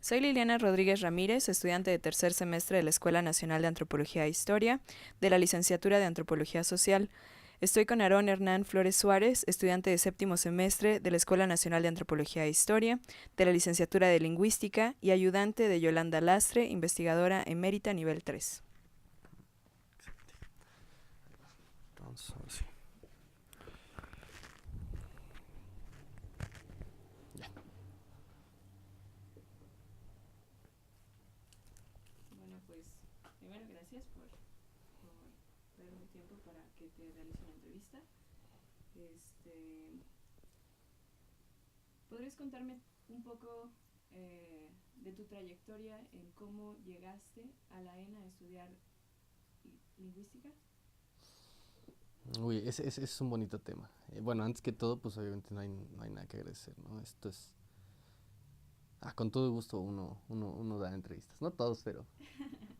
Soy Liliana Rodríguez Ramírez, estudiante de tercer semestre de la Escuela Nacional de Antropología e Historia, de la licenciatura de Antropología Social. Estoy con Aarón Hernán Flores Suárez, estudiante de séptimo semestre de la Escuela Nacional de Antropología e Historia, de la licenciatura de Lingüística y ayudante de Yolanda Lastre, investigadora emérita nivel 3. Entonces, sí. Ya. Bueno, pues primero gracias por darme tiempo para que te realice una entrevista. ¿Podrías contarme un poco de tu trayectoria en cómo llegaste a la ENA a estudiar lingüística? Uy, ese es un bonito tema. Bueno, antes que todo, pues obviamente no hay nada que agradecer, ¿no? Esto es... con todo gusto uno da entrevistas. No todos, pero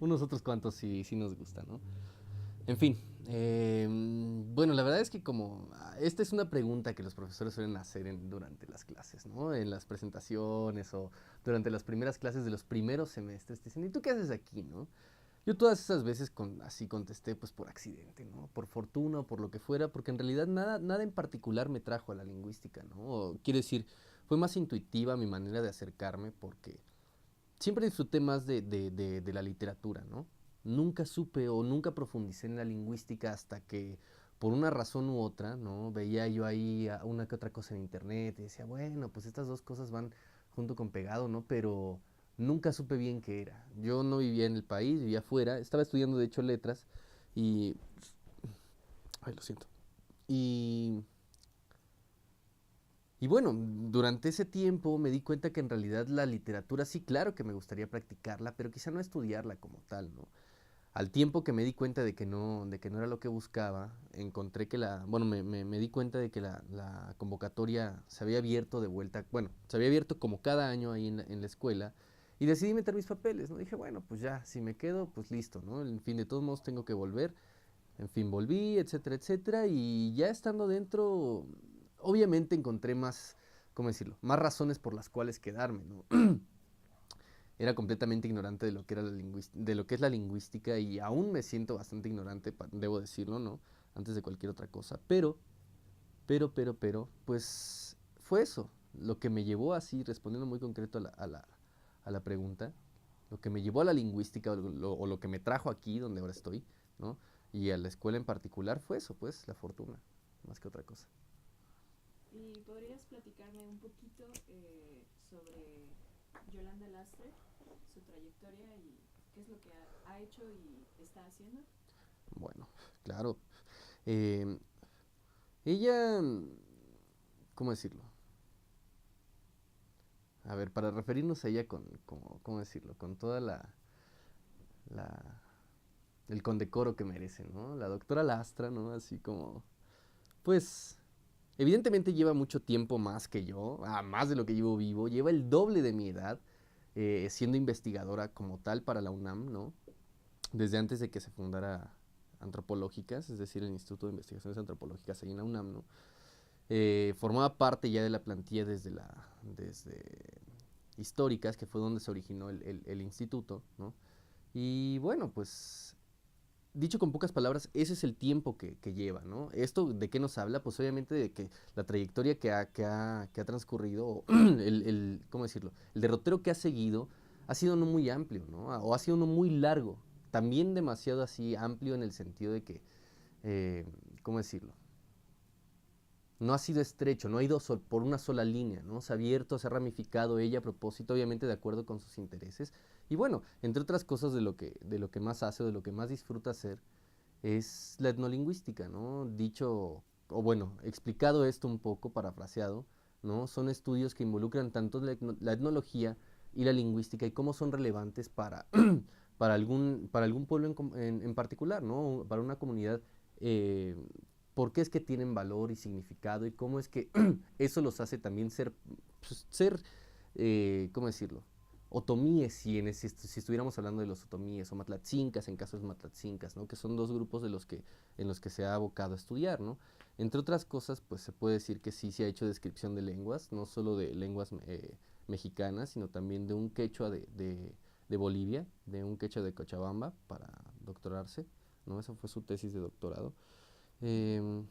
unos otros cuantos sí nos gusta, ¿no? En fin, bueno, la verdad es que como esta es una pregunta que los profesores suelen hacer durante las clases, ¿no? En las presentaciones o durante las primeras clases de los primeros semestres, te dicen, ¿y tú qué haces aquí, no? Yo todas esas veces así contesté pues por accidente, ¿no? Por fortuna o por lo que fuera, porque en realidad nada en particular me trajo a la lingüística, ¿no? Quiero decir, fue más intuitiva mi manera de acercarme porque siempre disfruté más de la literatura, ¿no? Nunca supe o nunca profundicé en la lingüística hasta que por una razón u otra, ¿no? Veía yo ahí una que otra cosa en internet y decía, bueno, pues estas dos cosas van junto con pegado, ¿no? Pero nunca supe bien qué era. Yo no vivía en el país, vivía afuera, estaba estudiando de hecho letras y... Ay, lo siento. Y y bueno, durante ese tiempo me di cuenta que en realidad la literatura sí, claro que me gustaría practicarla, pero quizá no estudiarla como tal, ¿no? Al tiempo que me di cuenta de que no era lo que buscaba, encontré que bueno, me di cuenta de que la convocatoria se había abierto de vuelta, bueno, se había abierto como cada año ahí en la escuela, y decidí meter mis papeles, ¿no? Dije, bueno, pues ya, si me quedo, pues listo, ¿no? En fin, de todos modos tengo que volver. En fin, volví, etcétera, etcétera, y ya estando dentro, obviamente encontré más, ¿cómo decirlo? Más razones por las cuales quedarme, ¿no? Era completamente ignorante de lo que era de lo que es la lingüística y aún me siento bastante ignorante, debo decirlo, ¿no? Antes de cualquier otra cosa, pues fue eso, lo que me llevó así, respondiendo muy concreto a la pregunta, lo que me llevó a la lingüística o lo que me trajo aquí donde ahora estoy, ¿no? Y a la escuela en particular fue eso, pues, la fortuna, más que otra cosa. ¿Y podrías platicarme un poquito sobre Yolanda Lastre, su trayectoria y qué es lo que ha hecho y está haciendo? Bueno, claro. Eh, ella, ¿cómo decirlo? A ver, para referirnos a ella ¿cómo decirlo? Con toda la, el condecoro que merece, ¿no? La doctora Lastra, ¿no? Así como, pues, evidentemente lleva mucho tiempo más que yo, más de lo que llevo vivo, lleva el doble de mi edad, siendo investigadora como tal para la UNAM, ¿no? Desde antes de que se fundara Antropológicas, es decir, el Instituto de Investigaciones Antropológicas ahí en la UNAM, ¿no? Formaba parte ya de la plantilla desde históricas, que fue donde se originó el instituto, ¿no? Y bueno, pues dicho con pocas palabras, ese es el tiempo que lleva, ¿no? ¿Esto de qué nos habla? Pues obviamente de que la trayectoria que ha transcurrido, ¿cómo decirlo? El derrotero que ha seguido ha sido no muy amplio, ¿no? O ha sido no muy largo, también demasiado así amplio en el sentido de que, eh, ¿cómo decirlo? No ha sido estrecho, no ha ido por una sola línea, ¿no? Se ha abierto, se ha ramificado ella a propósito, obviamente de acuerdo con sus intereses. Y bueno, entre otras cosas de lo que más hace o de lo que más disfruta hacer es la etnolingüística, ¿no? Dicho, o bueno, explicado esto un poco, parafraseado, ¿no? Son estudios que involucran tanto la etnología y la lingüística y cómo son relevantes para algún pueblo en particular, ¿no? Para una comunidad, eh, por qué es que tienen valor y significado y cómo es que eso los hace también ¿cómo decirlo? Otomíes, si estuviéramos hablando de los otomíes, o matlatzincas, en casos matlatzincas, ¿no? Que son dos grupos en los que se ha abocado a estudiar, ¿no? Entre otras cosas, pues se puede decir que sí se ha hecho descripción de lenguas, no solo de lenguas mexicana, sino también de un quechua de Bolivia, de un quechua de Cochabamba para doctorarse, ¿no? Esa fue su tesis de doctorado. Em,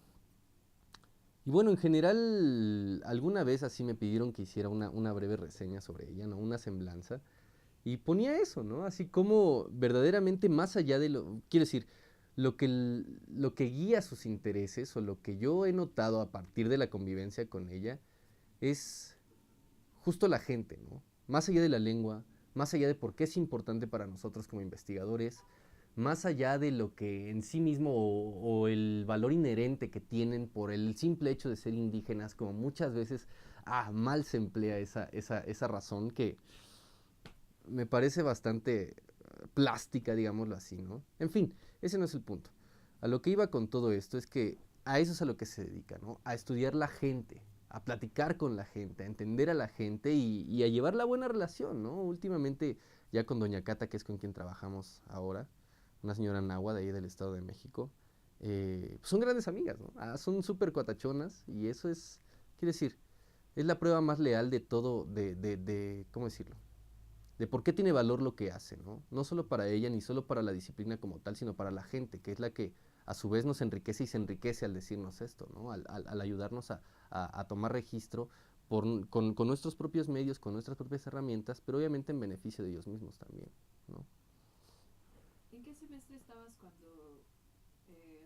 y bueno, en general, alguna vez así me pidieron que hiciera una breve reseña sobre ella, ¿no? Una semblanza. Y ponía eso, ¿no? Así como verdaderamente más allá de lo, quiero decir, lo que guía sus intereses o lo que yo he notado a partir de la convivencia con ella es justo la gente, ¿no? Más allá de la lengua, más allá de por qué es importante para nosotros como investigadores, más allá de lo que en sí mismo o el valor inherente que tienen por el simple hecho de ser indígenas, como muchas veces mal se emplea esa razón que me parece bastante plástica, digámoslo así, ¿no? En fin, ese no es el punto. A lo que iba con todo esto es que a eso es a lo que se dedica, ¿no? A estudiar la gente, a platicar con la gente, a entender a la gente y a llevar la buena relación, ¿no? Últimamente, ya con Doña Cata, que es con quien trabajamos ahora, una señora nahua de ahí del Estado de México, pues son grandes amigas, ¿no? Son súper cuatachonas y eso es, quiero decir, es la prueba más leal de todo, ¿cómo decirlo? De por qué tiene valor lo que hace, ¿no? No solo para ella ni solo para la disciplina como tal, sino para la gente, que es la que a su vez nos enriquece y se enriquece al decirnos esto, ¿no? Al ayudarnos a tomar registro con nuestros propios medios, con nuestras propias herramientas, pero obviamente en beneficio de ellos mismos también, ¿no? ¿En qué semestre estabas cuando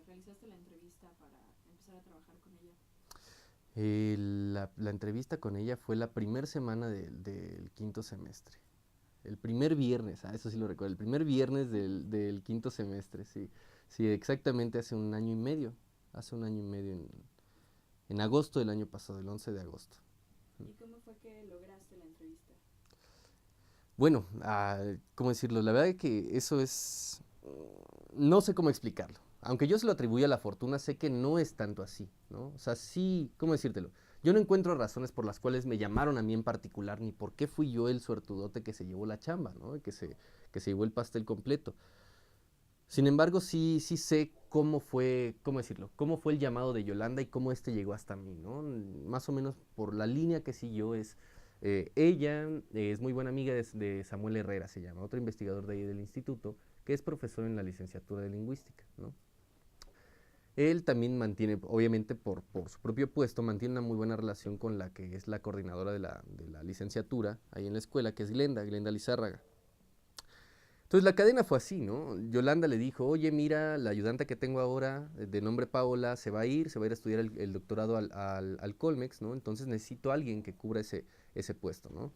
realizaste la entrevista para empezar a trabajar con ella? La entrevista con ella fue la primera semana del quinto semestre. El primer viernes, eso sí lo recuerdo, el primer viernes del quinto semestre, sí. Sí, exactamente hace un año y medio en agosto del año pasado, el 11 de agosto. ¿Y cómo fue que lograste la entrevista? Bueno, ¿cómo decirlo? La verdad es que eso es, no sé cómo explicarlo. Aunque yo se lo atribuyo a la fortuna, sé que no es tanto así, ¿no? O sea, sí, ¿cómo decírtelo? Yo no encuentro razones por las cuales me llamaron a mí en particular, ni por qué fui yo el suertudote que se llevó la chamba, ¿no? Que se llevó el pastel completo. Sin embargo, sí sé cómo fue, ¿cómo decirlo? Cómo fue el llamado de Yolanda y cómo este llegó hasta mí, ¿no? Más o menos por la línea que siguió es, ella es muy buena amiga de Samuel Herrera, se llama, otro investigador de ahí del instituto, que es profesor en la licenciatura de lingüística, ¿no? Él también mantiene, obviamente por su propio puesto, mantiene una muy buena relación con la que es la coordinadora de la licenciatura ahí en la escuela, que es Glenda Lizárraga. Entonces la cadena fue así, ¿no? Yolanda le dijo, oye, mira, la ayudante que tengo ahora, de nombre Paola, se va a ir a estudiar el doctorado al Colmex, ¿no? Entonces necesito a alguien que cubra ese puesto, ¿no?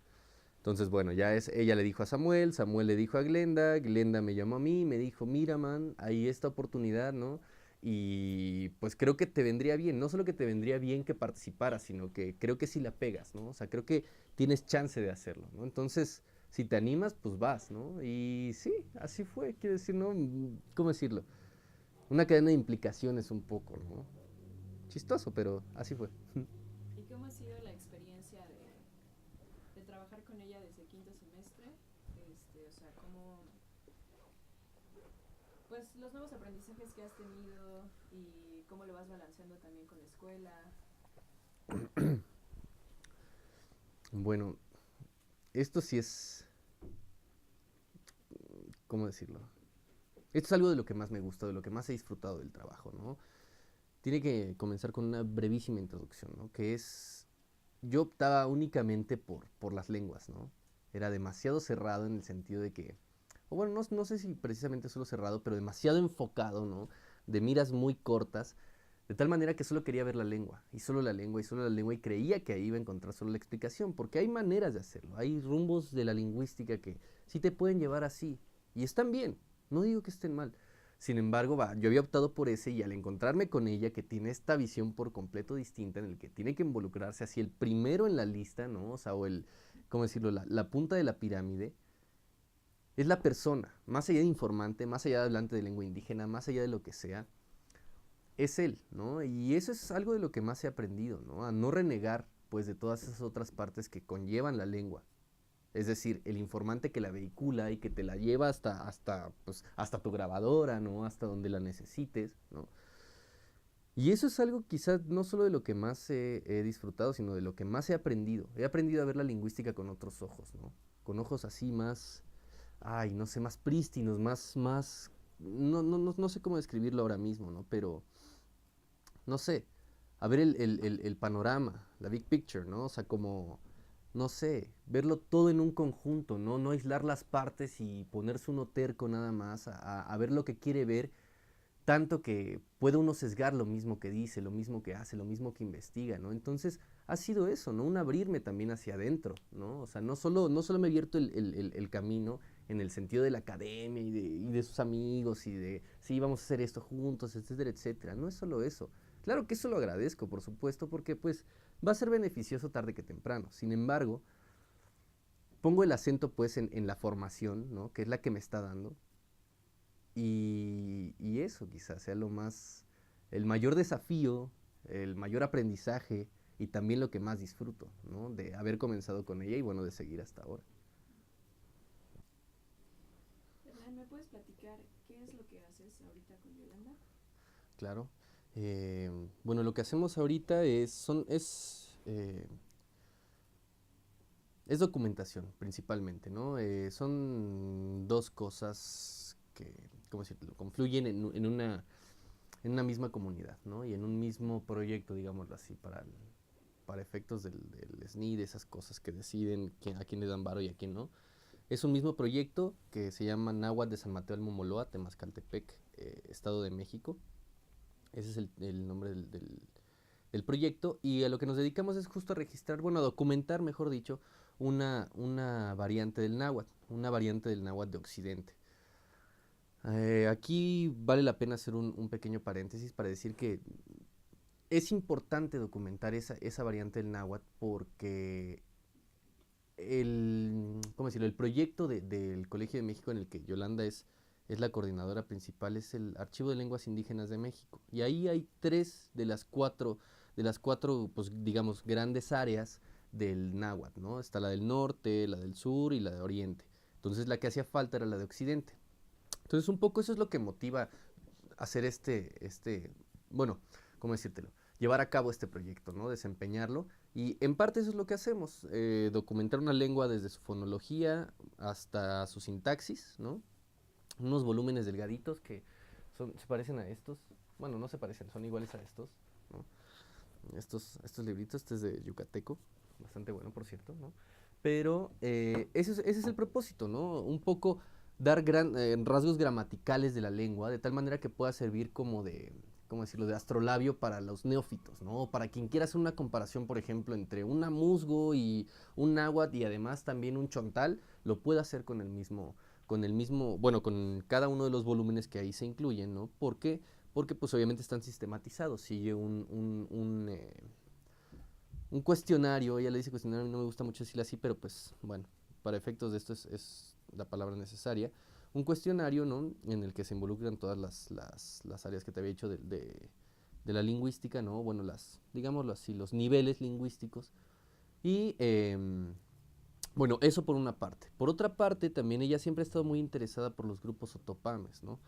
Entonces, bueno, ella le dijo a Samuel le dijo a Glenda me llamó a mí, me dijo, mira, man, hay esta oportunidad, ¿no? Y pues creo que te vendría bien, no solo que te vendría bien que participaras, sino que creo que sí la pegas, ¿no? O sea, creo que tienes chance de hacerlo, ¿no? Entonces, si te animas, pues vas, ¿no? Y sí, así fue, quiero decir, ¿no? ¿Cómo decirlo? Una cadena de implicaciones un poco, ¿no? Chistoso, pero así fue. ¿Y cómo ha sido la experiencia de trabajar con ella desde quinto semestre? O sea, cómo, pues los nuevos aprendizajes que has tenido y cómo lo vas balanceando también con la escuela. Bueno, esto sí es, ¿cómo decirlo? Esto es algo de lo que más me gusta, de lo que más he disfrutado del trabajo, ¿no? Tiene que comenzar con una brevísima introducción, ¿no? Que es, yo optaba únicamente por las lenguas, ¿no? Era demasiado cerrado en el sentido de que, o bueno, no sé si precisamente solo cerrado, pero demasiado enfocado, ¿no? De miras muy cortas, de tal manera que solo quería ver la lengua, y solo la lengua, y solo la lengua, y creía que ahí iba a encontrar solo la explicación, porque hay maneras de hacerlo, hay rumbos de la lingüística que sí te pueden llevar así, y están bien, no digo que estén mal. Sin embargo, yo había optado por ese y al encontrarme con ella que tiene esta visión por completo distinta en el que tiene que involucrarse así el primero en la lista, ¿no? O sea, ¿cómo decirlo? La punta de la pirámide, es la persona, más allá de informante, más allá de hablante de lengua indígena, más allá de lo que sea, es él, ¿no? Y eso es algo de lo que más he aprendido, ¿no? A no renegar, pues, de todas esas otras partes que conllevan la lengua. Es decir, el informante que la vehicula y que te la lleva hasta tu grabadora, ¿no? Hasta donde la necesites, ¿no? Y eso es algo quizás no solo de lo que más he disfrutado, sino de lo que más he aprendido. He aprendido a ver la lingüística con otros ojos, ¿no? Con ojos así más, ay, no sé, más prístinos, no sé cómo describirlo ahora mismo, ¿no? Pero, no sé, a ver el panorama, la big picture, ¿no? O sea, como, no sé, verlo todo en un conjunto, ¿no? No aislar las partes y ponerse uno terco nada más a ver lo que quiere ver, tanto que puede uno sesgar lo mismo que dice, lo mismo que hace, lo mismo que investiga, ¿no? Entonces ha sido eso, ¿no? Un abrirme también hacia adentro, ¿no? O sea, no solo me he abierto el camino en el sentido de la academia y de sus amigos y de, sí, vamos a hacer esto juntos, etcétera, etcétera. No es solo eso. Claro que eso lo agradezco, por supuesto, porque pues va a ser beneficioso tarde que temprano. Sin embargo, pongo el acento pues en la formación, ¿no? Que es la que me está dando, y eso quizás sea el mayor desafío, el mayor aprendizaje y también lo que más disfruto, ¿no? De haber comenzado con ella y bueno, de seguir hasta ahora. Hernán, ¿me puedes platicar qué es lo que haces ahorita con Yolanda? Claro. Bueno, lo que hacemos ahorita es documentación principalmente, ¿no? Son dos cosas que, ¿cómo decirlo?, confluyen en una misma comunidad, ¿no? Y en un mismo proyecto, digámoslo así, para efectos del SNI, de esas cosas que deciden a quién le dan varo y a quién no. Es un mismo proyecto que se llama Náhuatl de San Mateo del Momoloa, Temascaltepec, Estado de México. Ese es el nombre del proyecto, y a lo que nos dedicamos es justo a registrar, bueno, a documentar, mejor dicho, una variante del náhuatl, una variante del náhuatl de Occidente. Aquí vale la pena hacer un pequeño paréntesis para decir que es importante documentar esa variante del náhuatl porque ¿cómo decirlo?, el proyecto del Colegio de México en el que Yolanda es la coordinadora principal es el Archivo de Lenguas Indígenas de México. Y ahí hay tres de las cuatro, pues digamos, grandes áreas del náhuatl, ¿no? Está la del norte, la del sur y la de oriente. Entonces la que hacía falta era la de occidente. Entonces un poco eso es lo que motiva hacer bueno, ¿cómo decírtelo? Llevar a cabo este proyecto, ¿no? Desempeñarlo. Y en parte eso es lo que hacemos, documentar una lengua desde su fonología hasta su sintaxis, ¿no? Unos volúmenes delgaditos que se parecen a estos. Bueno, no se parecen, son iguales a estos, ¿no? Estos libritos, este es de Yucateco, bastante bueno, por cierto, ¿no? Pero ese es el propósito, ¿no? Un poco dar rasgos gramaticales de la lengua, de tal manera que pueda servir como ¿cómo decirlo?, de astrolabio para los neófitos, ¿no? Para quien quiera hacer una comparación, por ejemplo, entre un musgo y un náhuatl y además también un chontal, lo puede hacer bueno, con cada uno de los volúmenes que ahí se incluyen, ¿no? ¿Por qué? Porque pues obviamente están sistematizados, sigue un cuestionario. Ella le dice cuestionario, no me gusta mucho decirlo así, pero pues bueno, para efectos de esto es la palabra necesaria. Un cuestionario, ¿no?, en el que se involucran todas las áreas que te había dicho de la lingüística, ¿no? Bueno, digámoslo así, los niveles lingüísticos. Y bueno, eso por una parte. Por otra parte, también ella siempre ha estado muy interesada por los grupos otopames, ¿no?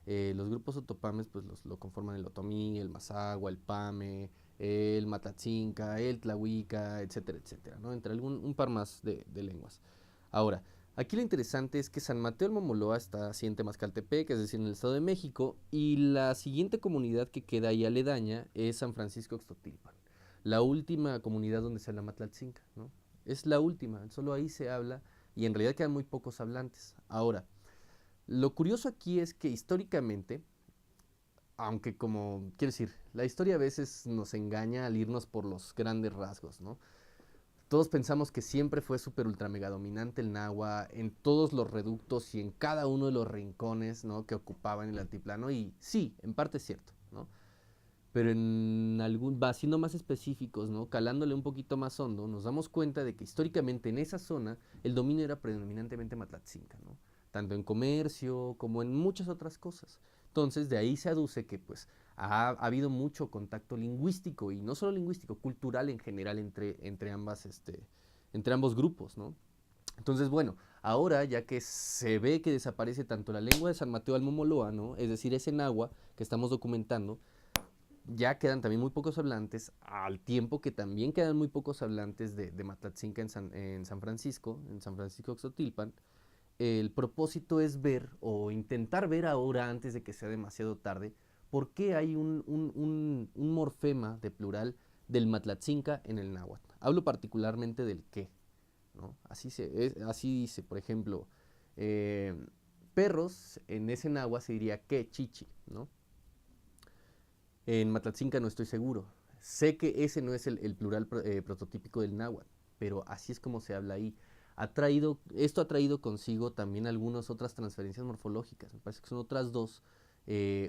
Los grupos otopames pues lo conforman el otomí, el mazahua, el pame, el matatzinca, el tlahuica, etcétera, etcétera, ¿no? Entre un par más de lenguas. Ahora, aquí lo interesante es que San Mateo del Momoloa está así en Temascaltepec, es decir, en el Estado de México, y la siguiente comunidad que queda ahí aledaña es San Francisco Ixtotilpan, la última comunidad donde se habla Matlatzinca, ¿no? Es la última, solo ahí se habla y en realidad quedan muy pocos hablantes. Ahora, lo curioso aquí es que históricamente, aunque como, quiero decir, la historia a veces nos engaña al irnos por los grandes rasgos, ¿no? Todos pensamos que siempre fue súper ultra mega dominante el náhuatl en todos los reductos y en cada uno de los rincones, ¿no?, que ocupaban el altiplano, y sí, en parte es cierto, ¿no? Pero siendo más específicos, ¿no?, calándole un poquito más hondo, nos damos cuenta de que históricamente en esa zona el dominio era predominantemente matlatzinca, ¿no? Tanto en comercio como en muchas otras cosas. Entonces, de ahí se aduce que pues ha habido mucho contacto lingüístico, y no solo lingüístico, cultural en general entre ambos grupos, ¿no? Entonces, bueno, ahora ya que se ve que desaparece tanto la lengua de San Mateo al Momoloa, ¿no?, es decir, ese náhuatl que estamos documentando, ya quedan también muy pocos hablantes, al tiempo que también quedan muy pocos hablantes de Matlatzinca en San Francisco Xochitl. El propósito es ver o intentar ver ahora, antes de que sea demasiado tarde, por qué hay un morfema de plural del Matlatzinca en el náhuatl. Hablo particularmente del qué, ¿no? Así dice, por ejemplo, eh, perros, en ese náhuatl se diría que chichi, ¿no? En Matlatzinca no estoy seguro. Sé que ese no es el plural prototípico del náhuatl, pero así es como se habla ahí. Esto ha traído consigo también algunas otras transferencias morfológicas. Me parece que son otras dos.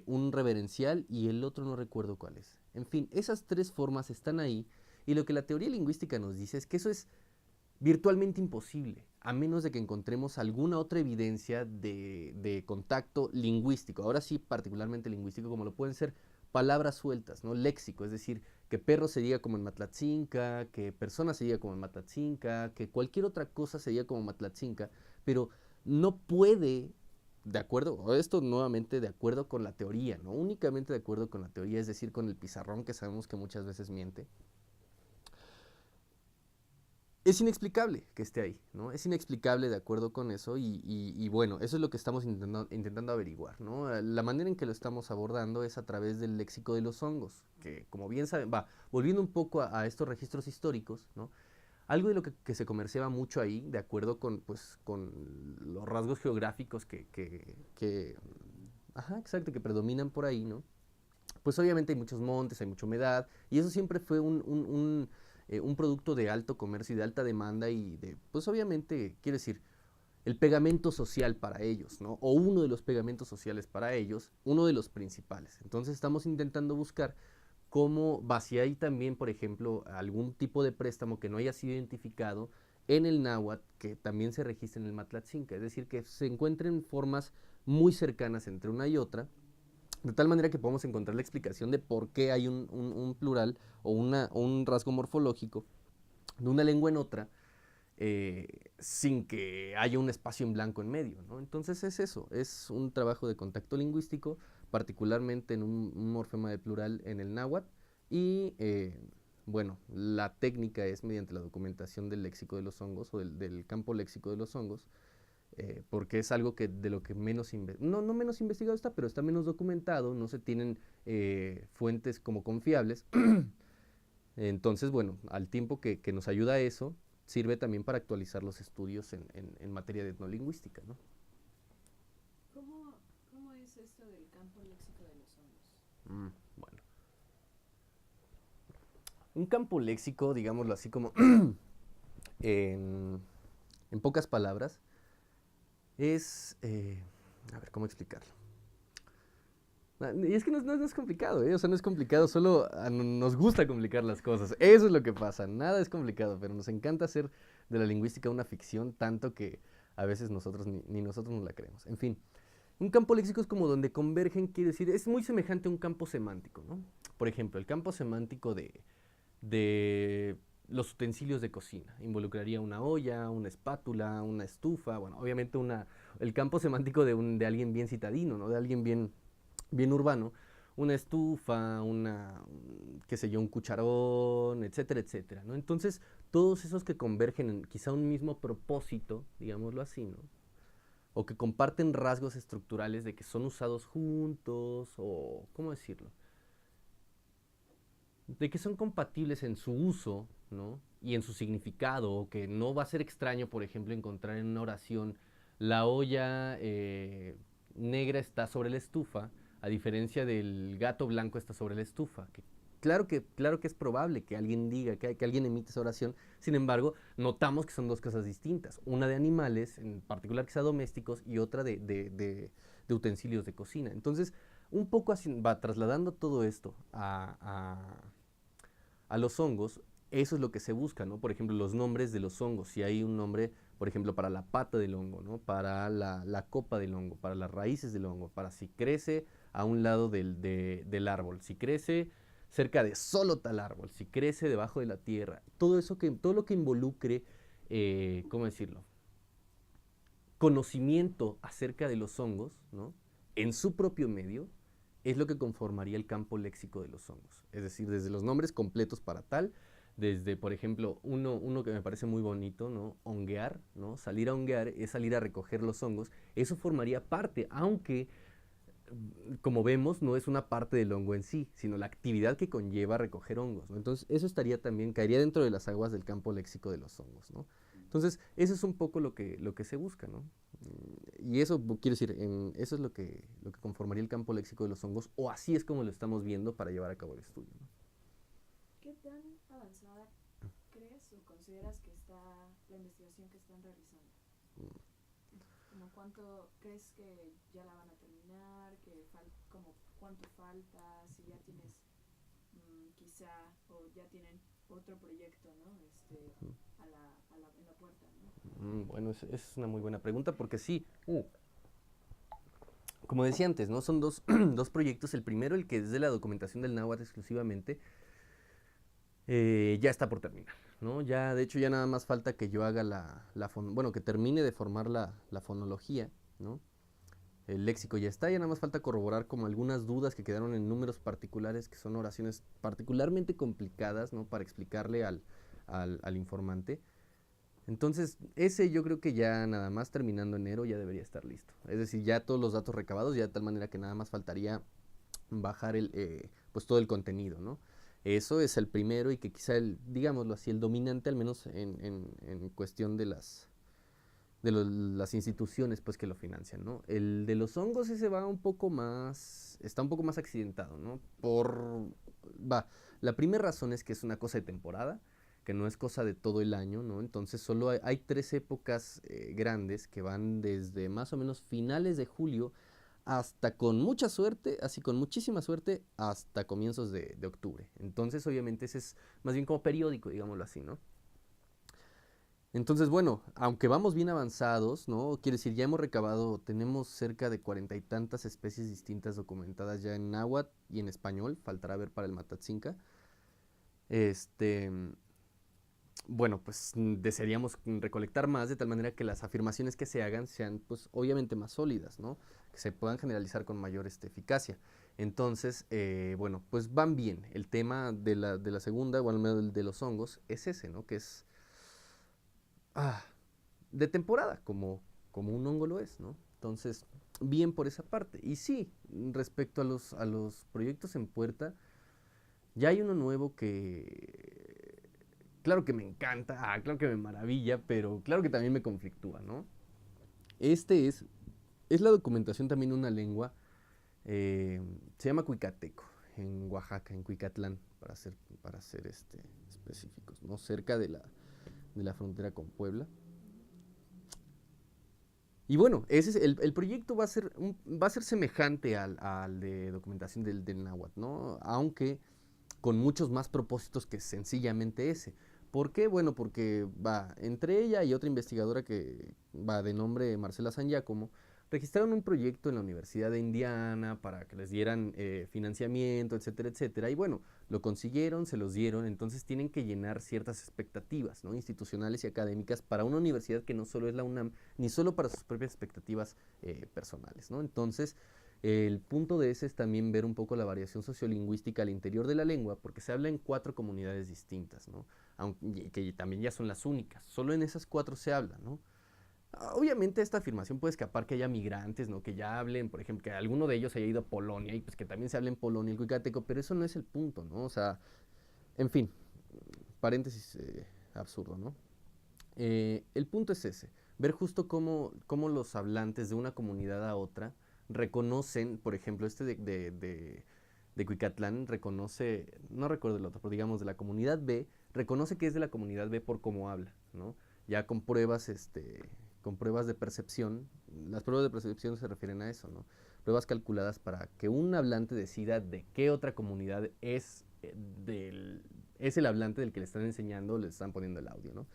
Un reverencial y el otro no recuerdo cuál es. En fin, esas tres formas están ahí y lo que la teoría lingüística nos dice es que eso es virtualmente imposible, a menos de que encontremos alguna otra evidencia de contacto lingüístico, ahora sí particularmente lingüístico, como lo pueden ser palabras sueltas, ¿no? Léxico, es decir, que perro se diga como en Matlatzinca, que persona se diga como en Matlatzinca, que cualquier otra cosa se diga como Matlatzinca, pero no puede, de acuerdo, esto nuevamente de acuerdo con la teoría, no únicamente de acuerdo con la teoría, es decir, con el pizarrón que sabemos que muchas veces miente, es inexplicable que esté ahí, ¿no? Es inexplicable de acuerdo con eso y bueno, eso es lo que estamos intentando averiguar, ¿no? La manera en que lo estamos abordando es a través del léxico de los hongos, que como bien saben, volviendo un poco a estos registros históricos, ¿no? Algo de lo que se comerciaba mucho ahí, de acuerdo con, pues, con los rasgos geográficos ajá, exacto, que predominan por ahí, ¿no? Pues obviamente hay muchos montes, hay mucha humedad, y eso siempre fue un producto de alto comercio y de alta demanda y de, pues obviamente, quiero decir, el pegamento social para ellos, ¿no? O uno de los pegamentos sociales para ellos, uno de los principales. Entonces estamos intentando buscar cómo va, si hay también, por ejemplo, algún tipo de préstamo que no haya sido identificado en el náhuatl, que también se registra en el matlatzinca, es decir, que se encuentren formas muy cercanas entre una y otra, de tal manera que podemos encontrar la explicación de por qué hay un plural o un rasgo morfológico de una lengua en otra, sin que haya un espacio en blanco en medio, ¿no? Entonces es eso, es un trabajo de contacto lingüístico, particularmente en un morfema de plural en el náhuatl, y bueno, la técnica es mediante la documentación del léxico de los hongos o del campo léxico de los hongos, porque es algo que de lo que menos, no menos investigado está, pero está menos documentado, no se tienen fuentes como confiables. Entonces, bueno, al tiempo que nos ayuda a eso, sirve también para actualizar los estudios en materia de etnolingüística, ¿no? ¿Cómo es esto del campo léxico de los hongos? Bueno, un campo léxico, digámoslo así como en, en pocas palabras, es, a ver, ¿cómo explicarlo? Y es que no es complicado, ¿eh? O sea, no es complicado, solo nos gusta complicar las cosas. Eso es lo que pasa, nada es complicado, pero nos encanta hacer de la lingüística una ficción, tanto que a veces nosotros ni nosotros nos la creemos. En fin, un campo léxico es como donde convergen, quiere decir, es muy semejante a un campo semántico, ¿no? Por ejemplo, el campo semántico de los utensilios de cocina. Involucraría una olla, una espátula, una estufa, bueno, obviamente el campo semántico de alguien bien citadino, ¿no? De alguien bien urbano, una estufa, qué sé yo, un cucharón, etcétera, etcétera, ¿no? Entonces, todos esos que convergen en quizá un mismo propósito, digámoslo así, ¿no? O que comparten rasgos estructurales de que son usados juntos, o, ¿cómo decirlo? De que son compatibles en su uso, ¿no? Y en su significado, o que no va a ser extraño, por ejemplo, encontrar en una oración la olla negra está sobre la estufa, a diferencia del gato blanco está sobre la estufa. Claro que es probable que alguien diga, que alguien emite esa oración, sin embargo, notamos que son dos cosas distintas, una de animales, en particular que sea domésticos, y otra de utensilios de cocina. Entonces, un poco así va trasladando todo esto a los hongos, eso es lo que se busca, ¿no? Por ejemplo, los nombres de los hongos, si hay un nombre, por ejemplo, para la pata del hongo, ¿no? Para la copa del hongo, para las raíces del hongo, para si crece a un lado del árbol, si crece cerca de solo tal árbol, si crece debajo de la tierra, todo lo que involucre, ¿cómo decirlo? Conocimiento acerca de los hongos, ¿no? En su propio medio, es lo que conformaría el campo léxico de los hongos. Es decir, desde los nombres completos para tal, desde, por ejemplo, uno que me parece muy bonito, ¿no? Honguear, ¿no? Salir a honguear es salir a recoger los hongos. Eso formaría parte, aunque como vemos, no es una parte del hongo en sí, sino la actividad que conlleva recoger hongos, ¿no? Entonces, eso estaría también, caería dentro de las aguas del campo léxico de los hongos, ¿no? Entonces, eso es un poco lo que se busca, ¿no? Y eso, quiero decir, eso es lo que conformaría el campo léxico de los hongos, o así es como lo estamos viendo para llevar a cabo el estudio, ¿no? ¿Qué tan avanzada crees o consideras que está la investigación que están realizando? ¿Como cuánto crees que ya la van a terminar? Como cuánto falta? Si ya tienes quizá o ya tienen otro proyecto, ¿no? En la puerta, ¿no? Bueno, es una muy buena pregunta porque sí, como decía antes, ¿no? Son dos, dos proyectos. El primero, el que es de la documentación del náhuatl exclusivamente, ya está por terminar, ¿no? Ya, de hecho, ya nada más falta que yo haga bueno, que termine de formar la fonología, ¿no? El léxico ya está, ya nada más falta corroborar como algunas dudas que quedaron en números particulares, que son oraciones particularmente complicadas, ¿no? Para explicarle al informante. Entonces, ese yo creo que ya nada más terminando enero ya debería estar listo. Es decir, ya todos los datos recabados, ya de tal manera que nada más faltaría bajar pues todo el contenido, ¿no? Eso es el primero y que quizá digámoslo así, el dominante, al menos en cuestión de las instituciones pues que lo financian, ¿no? El de los hongos ese va un poco más, está un poco más accidentado, ¿no? La primera razón es que es una cosa de temporada, que no es cosa de todo el año, ¿no? Entonces solo hay tres épocas grandes que van desde más o menos finales de julio hasta con mucha suerte, así con muchísima suerte, hasta comienzos de octubre. Entonces obviamente ese es más bien como periódico, digámoslo así, ¿no? Entonces, bueno, aunque vamos bien avanzados, ¿no? Quiere decir, ya hemos recabado, tenemos cerca de 40 y tantas especies distintas documentadas ya en náhuatl y en español, faltará ver para el Matatzinca. Este, bueno, pues desearíamos recolectar más de tal manera que las afirmaciones que se hagan sean, pues, obviamente más sólidas, ¿no? Que se puedan generalizar con mayor eficacia. Entonces, bueno, pues van bien. El tema de la segunda, o al menos el de los hongos, es ese, ¿no? Que es ah, de temporada, como un hongo lo es, ¿no? Entonces, bien por esa parte. Y sí, respecto a los proyectos en puerta, ya hay uno nuevo que, claro que me encanta, claro que me maravilla, pero claro que también me conflictúa, ¿no? Este es la documentación también de una lengua, se llama Cuicateco, en Oaxaca, en Cuicatlán, para ser específicos, ¿no? Cerca de la frontera con Puebla. Y bueno, ese es el proyecto va a ser semejante al de documentación del náhuatl, ¿no? Aunque con muchos más propósitos que sencillamente ese. ¿Por qué? Bueno, porque va, entre ella y otra investigadora que va de nombre Marcela San Giacomo, registraron un proyecto en la Universidad de Indiana para que les dieran financiamiento, etcétera, etcétera. Y bueno, lo consiguieron, se los dieron, entonces tienen que llenar ciertas expectativas, ¿no? Institucionales y académicas para una universidad que no solo es la UNAM, ni solo para sus propias expectativas personales, ¿no? Entonces, el punto de ese es también ver un poco la variación sociolingüística al interior de la lengua, porque se habla en 4 comunidades distintas, ¿no? Aunque, que también ya son las únicas. Solo en esas 4 se habla, ¿no? Obviamente esta afirmación puede escapar que haya migrantes, ¿no? Que ya hablen, por ejemplo, que alguno de ellos haya ido a Polonia y pues que también se hable en Polonia el cuicateco, pero eso no es el punto, ¿no? O sea, en fin, paréntesis absurdo, ¿no? El punto es ese, ver justo cómo los hablantes de una comunidad a otra reconocen, por ejemplo, de Cuicatlán reconoce, no recuerdo el otro, pero digamos de la comunidad B, reconoce que es de la comunidad B por cómo habla, ¿no? Ya con pruebas de percepción, las pruebas de percepción se refieren a eso, ¿no? Pruebas calculadas para que un hablante decida de qué otra comunidad es el hablante del que le están enseñando o le están poniendo el audio, ¿no?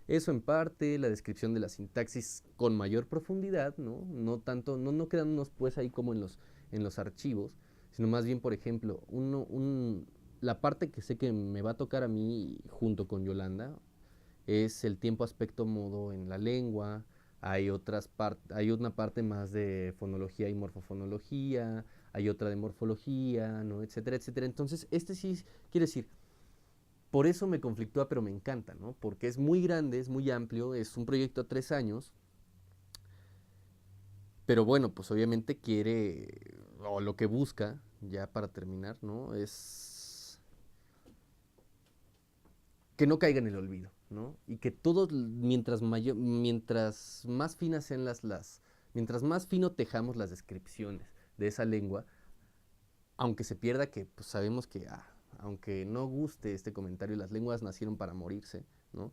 Eso en parte, la descripción de la sintaxis con mayor profundidad, ¿no? No tanto, no quedándonos pues ahí como en los archivos, sino más bien, por ejemplo, la parte que sé que me va a tocar a mí junto con Yolanda es el tiempo, aspecto, modo en la lengua. Hay una parte más de fonología y morfofonología, hay otra de morfología, ¿no? Etcétera, etcétera. Entonces, sí, quiere decir, por eso me conflictúa, pero me encanta, ¿no? Porque es muy grande, es muy amplio, es un proyecto a 3 años, pero bueno, pues obviamente quiere, o lo que busca, ya para terminar, ¿no? Es que no caiga en el olvido, ¿no? Y que todos, mientras más finas sean mientras más fino tejamos las descripciones de esa lengua, aunque se pierda, que pues sabemos que, aunque no guste este comentario, las lenguas nacieron para morirse, ¿no?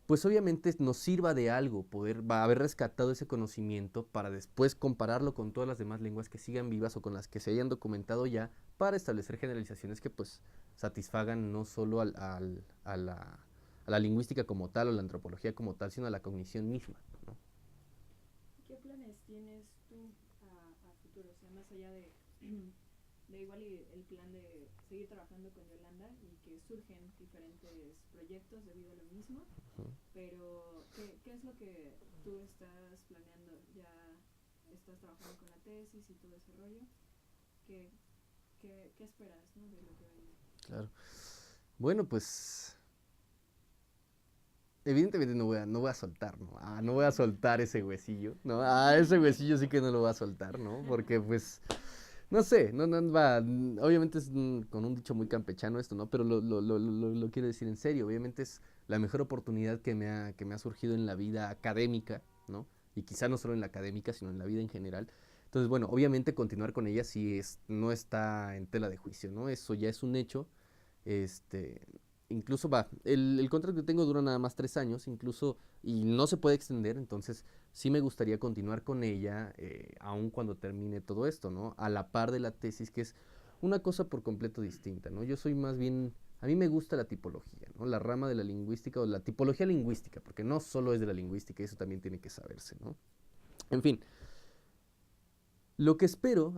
Pues obviamente nos sirva de algo poder haber rescatado ese conocimiento para después compararlo con todas las demás lenguas que sigan vivas o con las que se hayan documentado ya, para establecer generalizaciones que pues satisfagan no solo a la lingüística como tal o la antropología como tal, sino a la cognición misma, ¿no? ¿Qué planes tienes tú a futuro? O sea, más allá de igual y el plan de seguir trabajando con Yolanda y que surgen diferentes proyectos debido a lo mismo, pero ¿qué es lo que tú estás planeando? ¿Ya estás trabajando con la tesis y todo ese rollo? ¿Qué, qué esperas, ¿no? De lo que venga? Claro. Bueno, pues evidentemente no voy a soltar, ¿no? No voy a soltar ese huesillo, ¿no? Ese huesillo sí que no lo voy a soltar, ¿no? Porque pues, no sé, no va, obviamente es con un dicho muy campechano esto, ¿no? Pero lo quiero decir en serio, obviamente es la mejor oportunidad que me ha surgido en la vida académica, ¿no? Y quizá no solo en la académica, sino en la vida en general. Entonces, bueno, obviamente continuar con ella sí no está en tela de juicio, ¿no? Eso ya es un hecho. Este, incluso el contrato que tengo dura nada más 3 años, incluso, y no se puede extender, entonces sí me gustaría continuar con ella, aun cuando termine todo esto, ¿no? A la par de la tesis, que es una cosa por completo distinta, ¿no? Yo soy más bien, a mí me gusta la tipología, ¿no? La rama de la lingüística o la tipología lingüística, porque no solo es de la lingüística, eso también tiene que saberse, ¿no? En fin, lo que espero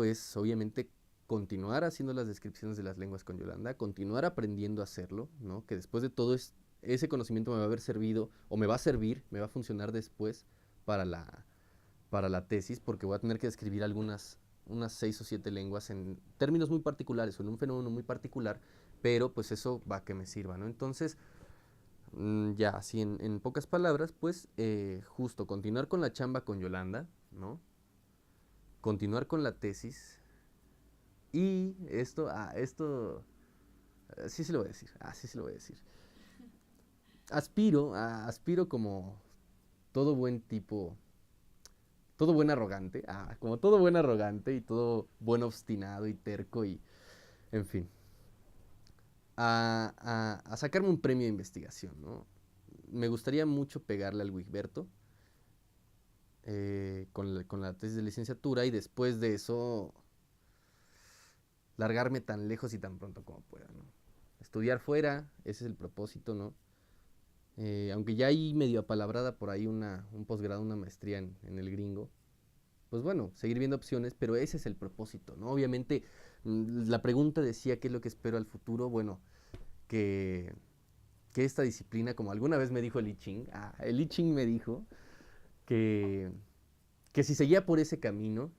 es, obviamente, continuar haciendo las descripciones de las lenguas con Yolanda, continuar aprendiendo a hacerlo, ¿no? Que después de todo ese conocimiento me va a haber servido, o me va a servir, me va a funcionar después para la tesis, porque voy a tener que describir unas 6 o 7 lenguas en términos muy particulares o en un fenómeno muy particular, pero pues eso va a que me sirva, ¿no? Entonces, ya, así en pocas palabras, pues justo continuar con la chamba con Yolanda, ¿no? Continuar con la tesis. Y sí se lo voy a decir, sí se lo voy a decir. Aspiro como todo buen tipo, todo buen arrogante, como todo buen arrogante y todo buen obstinado y terco y, en fin, a sacarme un premio de investigación, ¿no? Me gustaría mucho pegarle al Wigberto con la tesis de licenciatura y después de eso largarme tan lejos y tan pronto como pueda, ¿no? Estudiar fuera, ese es el propósito, ¿no? Aunque ya hay medio apalabrada por ahí un posgrado, una maestría en el gringo, pues bueno, seguir viendo opciones, pero ese es el propósito, ¿no? Obviamente, la pregunta decía qué es lo que espero al futuro, bueno, que, que esta disciplina, como alguna vez me dijo el I Ching, el I Ching me dijo que, que si seguía por ese camino,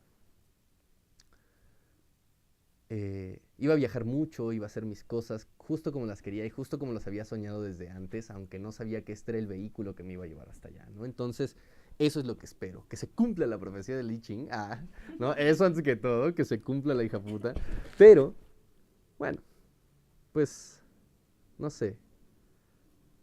iba a viajar mucho, iba a hacer mis cosas justo como las quería y justo como las había soñado desde antes, aunque no sabía que este era el vehículo que me iba a llevar hasta allá, ¿no? Entonces, eso es lo que espero, que se cumpla la profecía de Li Ching, ¿no? Eso antes que todo, que se cumpla la hija puta, pero, bueno, pues, no sé,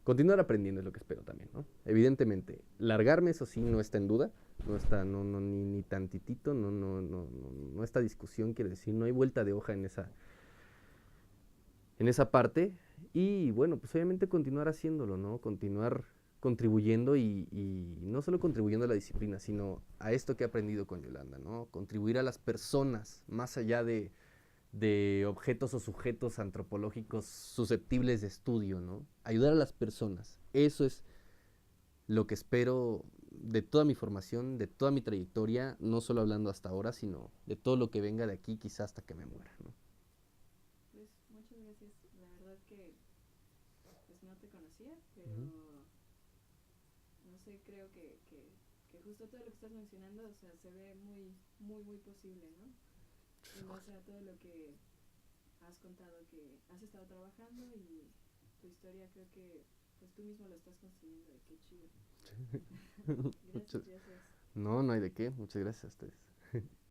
continuar aprendiendo es lo que espero también, ¿no? Evidentemente, largarme, eso sí, no está en duda, no está, ni tantitito, no está discusión, quiere decir, no hay vuelta de hoja en esa parte. Y bueno, pues obviamente continuar haciéndolo, ¿no? Continuar contribuyendo y no solo contribuyendo a la disciplina, sino a esto que he aprendido con Yolanda, ¿no? Contribuir a las personas más allá de objetos o sujetos antropológicos susceptibles de estudio, ¿no? Ayudar a las personas. Eso es lo que espero de toda mi formación, de toda mi trayectoria, no solo hablando hasta ahora, sino de todo lo que venga de aquí, quizá hasta que me muera, ¿no? Pues muchas gracias. La verdad que pues no te conocía, pero Ujú. no sé, creo que que justo todo lo que estás mencionando, o sea, se ve muy, muy, muy posible, ¿no? En base a todo lo que has contado que has estado trabajando y tu historia creo que pues tú mismo lo estás construyendo y qué chido. Muchas- Gracias, gracias. No, no hay de qué. Muchas gracias a ustedes.